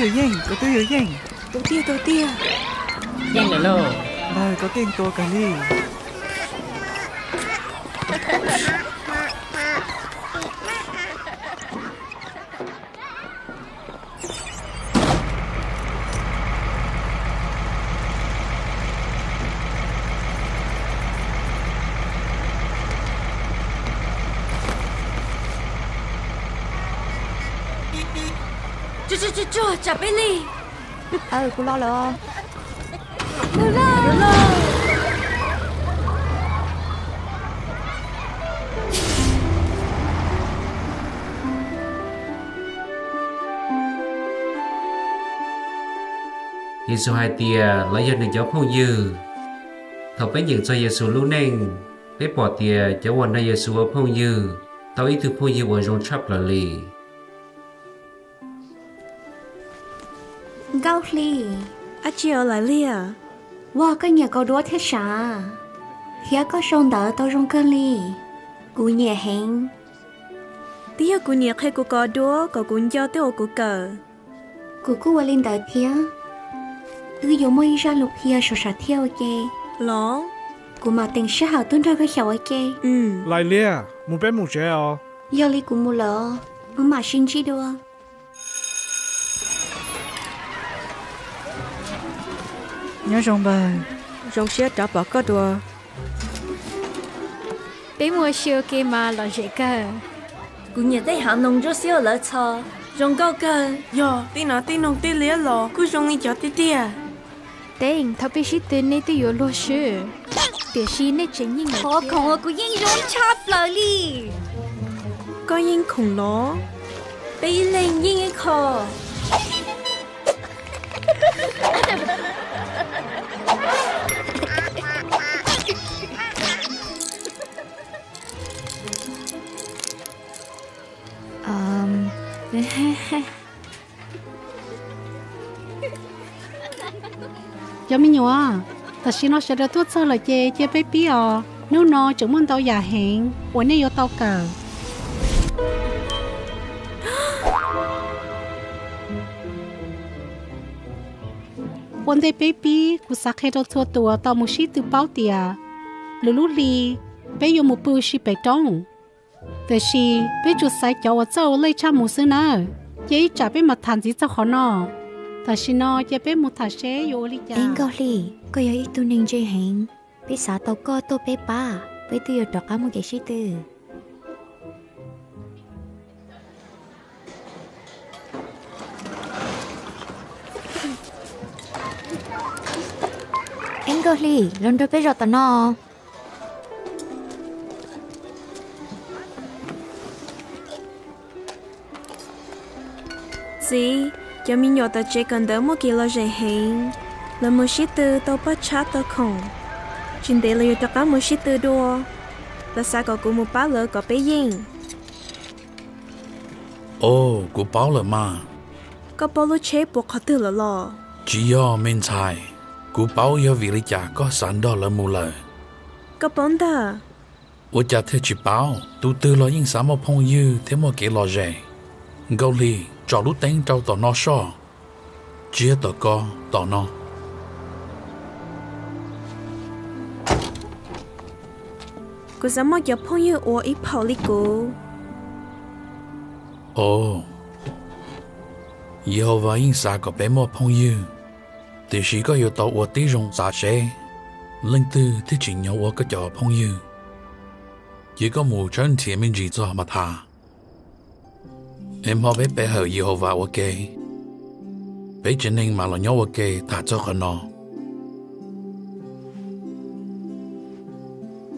tiêu rồi có tiêu rồi nhanh. Tổ tiêu. Nhanh rồi lô. Rồi có kênh tua cả đi. Chua chả bên đi. Cô lo rồi. Giêsu hai tia lấy dân được cháu phong dư. Thọ bé những cho Giêsu lúc nên bé bỏ tia cháu quan này Giêsu ở phong dư. Tao ý thức phong dư ở trong chắp là lì. Gao li. Chị ở lại lia. Wow, cái nhà có đũa thế sao? Phía có sông đỡ tao trong cơn li. Cú nhà hẹn. Tía cú nhà hay cú có đũa, có cú cho tiêu cú cờ. Cú qua lên đỡ thía. Dùng môi ra lục thía sổ sạch theo kê. Ló. Cú mà tình sẽ hào tuân ra cái khẩu kê. Lại lia, một bé một trẻ à? Do li cú mua lỡ. Mà xin chi đua. Nhớ rong bờ. Rong xe trả bỏ có đùa. Bé mua siêu kia mà là dễ cơ. Cú nhà tay hạ nông cho siêu lỡ cho. Rong cao cơ. Yo, tí nông tí lía lò. Cú rong đi cho tí tía. Tên, thao bé sĩ tên này tôi yếu lô sư. Bé sĩ này chính nhìn Khó không ở cú yên rong chắp lời li. Có yên khủng ló. Bé lên yên khổ. Cho mình nhớ, ta xin nó sẽ được tốt hơn là chê bé bí à, nếu nó chúng mình tao già hẹn,วันนี้yo tao cờ.วันนี้bé bí, cú sắc hết đồ thua tua tao muốn xí từ bao tiệt, lulu li, bé yo một bữa xí bé trống,แต่xí bé chú sai cháu ở châu lấy cha một xứ nào, chế trả bé mặt thằng gì cho khó nó. Ta xin nó cho bé một thằng xe vô đi cha. Anh có li, có yêu ít tu nên chơi hẹn. Bé xã tao có tô bé ba, bé tu yêu trọc ám một cái sĩ tư. Anh có li, lần đó bé rồi tao nó. Gì? Cho mình nhớ ta chỉ cần đỡ một kỳ lo dễ hẹn. Là một sĩ tư tao bắt chát tao không. Chính để là yêu cho cả một sĩ tư đua. Là sao có một bá lỡ có bé yên. Ồ, của báo là mà. Có bao lô chế buộc khó tư là lò. Chỉ do mình sai. Của báo do vì lý trả có sẵn đó là mù lời. Có bóng ta. Ủa chả theo chỉ báo. Tụ tư lo những sáng một phong dư thế một kỳ lo dễ. Gâu lì. Cho lúc đánh trâu tỏ nó so. Chia tỏ co tỏ nó. Cô dám mong cho phong như ổ ít phao lý cô. Ồ. Yehovah yên xa có bé mô phong như. Thì chỉ có yêu tàu ổ tí rong xa xe. Linh tư thì chỉ nhau ổ có cho phong như. Chỉ có mù chân thiện mình chỉ cho mà thà. Em họ bé bé hở Yehovah ok. Bé chân nên mà lo nhau ok thả cho khả nó.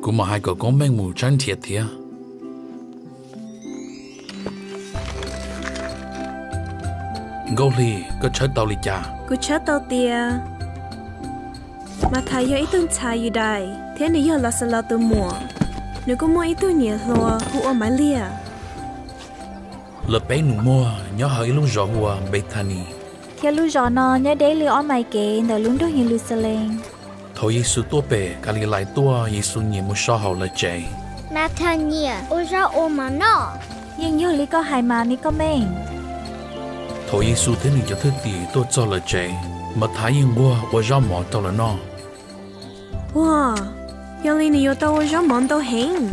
Cũng mà hai cậu con bên mù chân thiệt thiệt. Gâu lì có chết tao lì cha. Cô chết tao tia. Mà thầy yêu ít tương chai như đây. Thế này yêu là sẽ là từ mùa. Nếu có mua ít tương nhiều lùa hụ ở mái lia. Lớp bé nụ mua nhớ hỏi lúc rõ hùa Bethany. Khi lúc rõ nó nhớ đấy li ở mày kể nở lúc đó như Jerusalem. Thôi Giêsu tua bể cả li lại tua Giêsu nhiều một số hậu là chạy. Nathaniel, ôi ra ôm mà nó. Nhưng như li có hai mà ni có mình. thôi Giêsu thế nên cho thứ gì tôi cho là trẻ mà thái yên qua rau mỏ tao là nó wow giờ lên nhiều tao rau món tao hẹn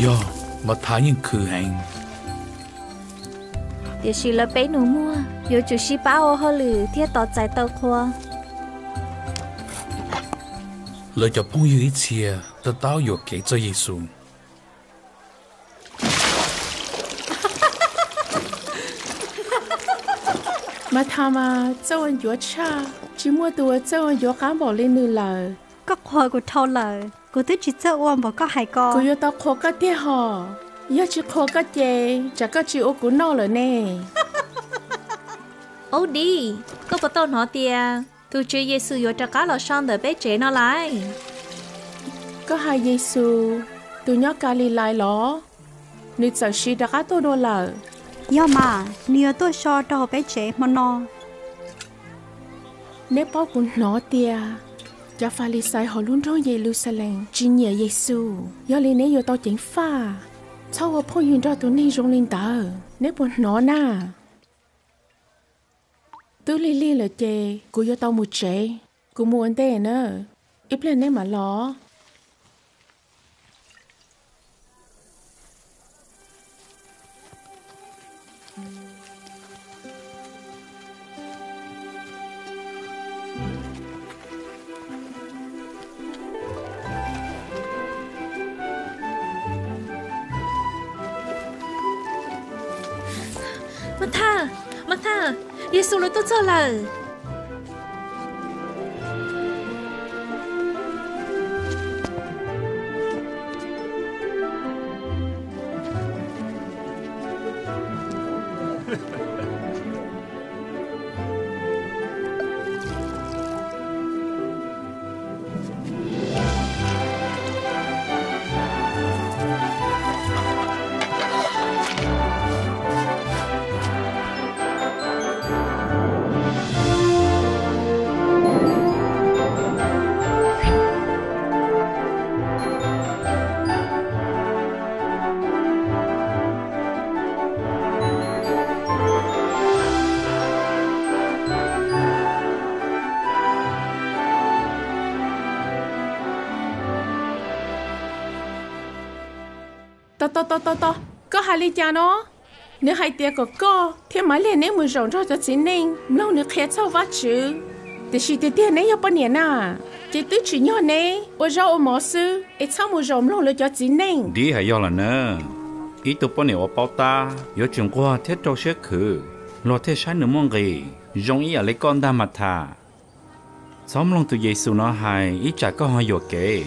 yo mà thái yên khử hành để xí là bé nụ mua yêu chủ xí bao hơi lử thiết tỏ trái tàu khoa lời cho phong yêu ít chia ta tao yêu kể cho Giêsu mà tham à châu anh chúa cha chỉ mua tuổi châu anh chúa khám bỏ lên nửa lời các hoa của thâu lời của tôi chỉ châu ôm bỏ có hai con của yêu tao khó cái thế hả yêu chỉ khó cái chè chả có chịu ô của nó rồi nè ô đi có bắt đầu nó tia tôi chưa Giêsu yêu cho cá lò son để bé trẻ nó lại có hai Giêsu tôi nhớ cả lì lại ló nữ giáo sĩ đã cá tôi đôi lời do mà nhiều tôi so cho bé trẻ mà nó nếu bao cũng nó tia cho pha lì sai họ luôn trong Jerusalem chỉ nhờ Giêsu do lì nếu tao chính pha sau họ phong hiện ra tụi này trong linh tờ nếu bọn nó na tôi lì là chè của do tao một chè của mua anh tê nữa ít lên đấy mà lo Martha, Giêsu nói tôi cho là to có hai ly trà nó nếu hai tia có thì máy liền nếu mùi rộng cho chị nên lâu nữa khét sau vắt chứ để chỉ tia này bao nhiêu na chỉ tứ chỉ nhỏ này ở rau mỏ sư ít sau mùi rộng lâu nữa cho chị nên đi hay do là nè ít tụ bao nhiêu bao ta có chuyện qua thế trâu sẽ khử lo thế sáng nữa mong gì giống ý ở lấy con ta mà thà sống lòng tụi Giêsu nó hay ít chả có hơi dọa kệ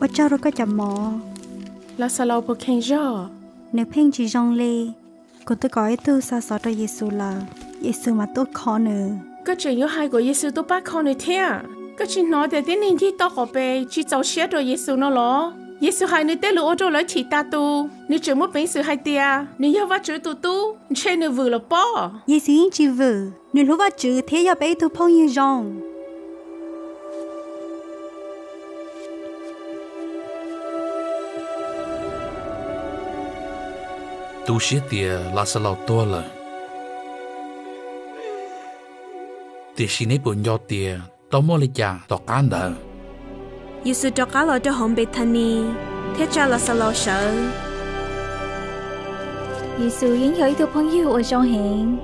ở cho rồi có chậm mò là sao lâu bậc khen rõ nếu phèn chỉ rong lê cô tôi gọi tôi sao sao cho Giêsu là Giêsu mà tôi khó nữa cái chuyện yếu hai của Giêsu tôi bắt khó nữa thế cái chuyện nói để đến nên khi tao họ về chỉ cháu xé rồi Giêsu nó lo Giêsu hai nơi té lũ ô lại chỉ ta tu nếu chỉ một bên sự hai tia nếu yêu vắt chữ tu trên nếu vừa là bỏ Giêsu chỉ vừa nếu lúc vắt chữ thế giờ bé tôi phong như rong tu sĩ tia là sao lâu tua là tia xin ấy buồn do tia tao mua lấy trà tao cán đờ Giêsu cho cá lòi cho hồng Bethany thế cha là sao lo sợ Giêsu yến hơi thu phong yêu ở trong hẹn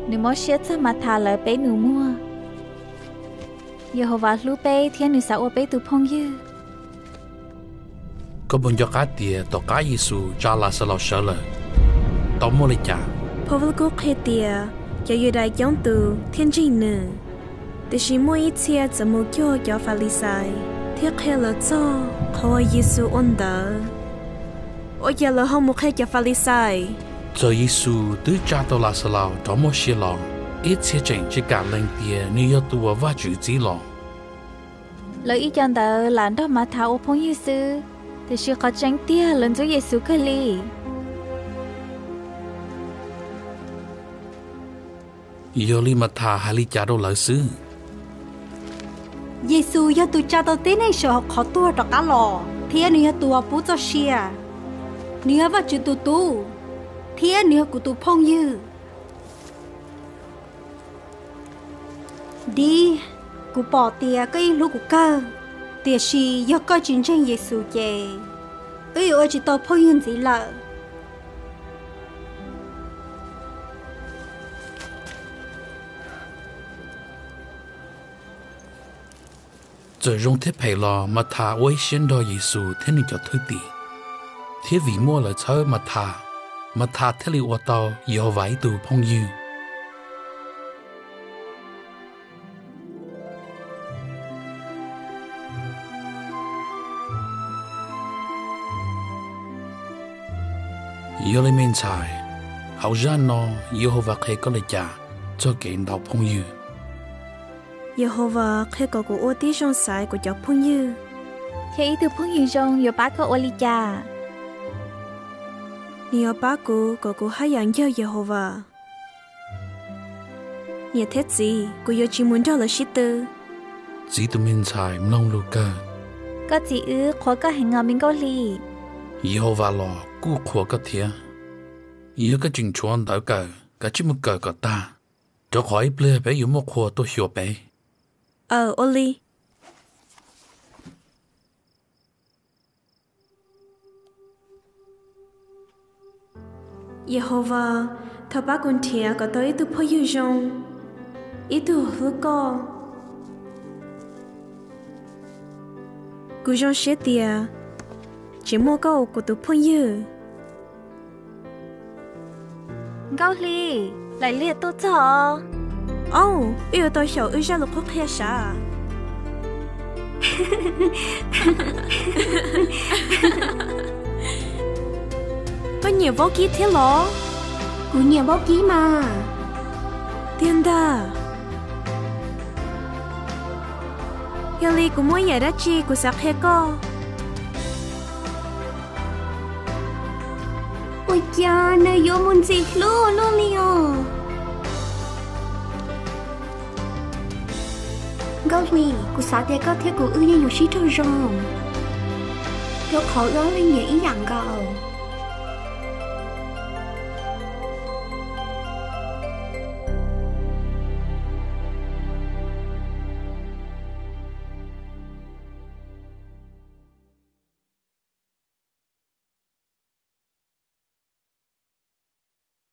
nếu mất xét sao mà thà lại bé nụ mua Jehovah lu bé thiên nữ sao ở bé tu phong yêu có buồn do cá tia tao cá Giêsu cha là sao lâu sợ là tao mua lấy trà Paul có khe tia cho yêu đại giống từ thiên trinh nữ để chỉ mua ít chia cho mua cho Pha-li-sai thiết khe là cho khỏi Giêsu ôn đỡ ôi giờ là không một khe cho Pha-li-sai cho Giêsu tứ cha tao là sao lâu tao mua xí lò ít chia chỉnh chỉ cả lần tia nếu yêu tu và chữ gì lò lời ý chọn tờ làm đó mà thảo phong như sư thì sự khó tránh tia lần Chúa Giêsu cái li Yo li mà thà hai li cha đâu lợi sư Giêsu do tu cha tao tên này sợ khó tua cho cá lò thế nữa tua bố cho xia nữa và chữ tu thế nữa của tu phong như đi của bỏ tia cái lúc của cơ tia si do coi chiến tranh Giêsu chè ấy ơi chỉ tao phong như gì lợ giờ rong thế phải lo mà thà quay xuyên đo Giêsu thế nên cho thôi tì thế vì mua là chơi mà thà thế li ô tao yêu vải tu phong như yêu lên men xài hậu ra nó yêu và khi có lời trả cho kiện đào phong như Jehovah khi có của ô tí trong sải của cháu phong như khi ý từ phong như trong yêu bá có ô li cha nhiều bá của hai dạng cho Jehovah nhiều thế gì của yêu chỉ muốn cho là sĩ tư chỉ tụi mình xài nông lô cơ có chỉ ư khó có hành ngờ mình có li yêu và lo cú khổ có thiệt yêu cái chuyện chuan đỡ cờ cái chỉ một cờ có ta cho khỏi ple bé yêu một khổ tôi hiểu bé Oli Jehovah thọ bác con thiệt có tới từ phong yêu rong ý từ hứa co cú rong sẽ tiệt chỉ mua câu của từ phong yêu câu li lại liệt tôi cho yêu tôi hiểu ư ra lục khóc hay sao có nhiều báo ký thế lọ Của nhiều báo ký mà Tiên đà Yali của mỗi nhà đã chi của sạc hệ co Ôi cha, nơi vô môn gì luôn liò Góc lì, của xã tế có thể của ưu nhân nhiều sĩ trâu rồng Tôi khổ đó lên nghĩa ý dạng gạo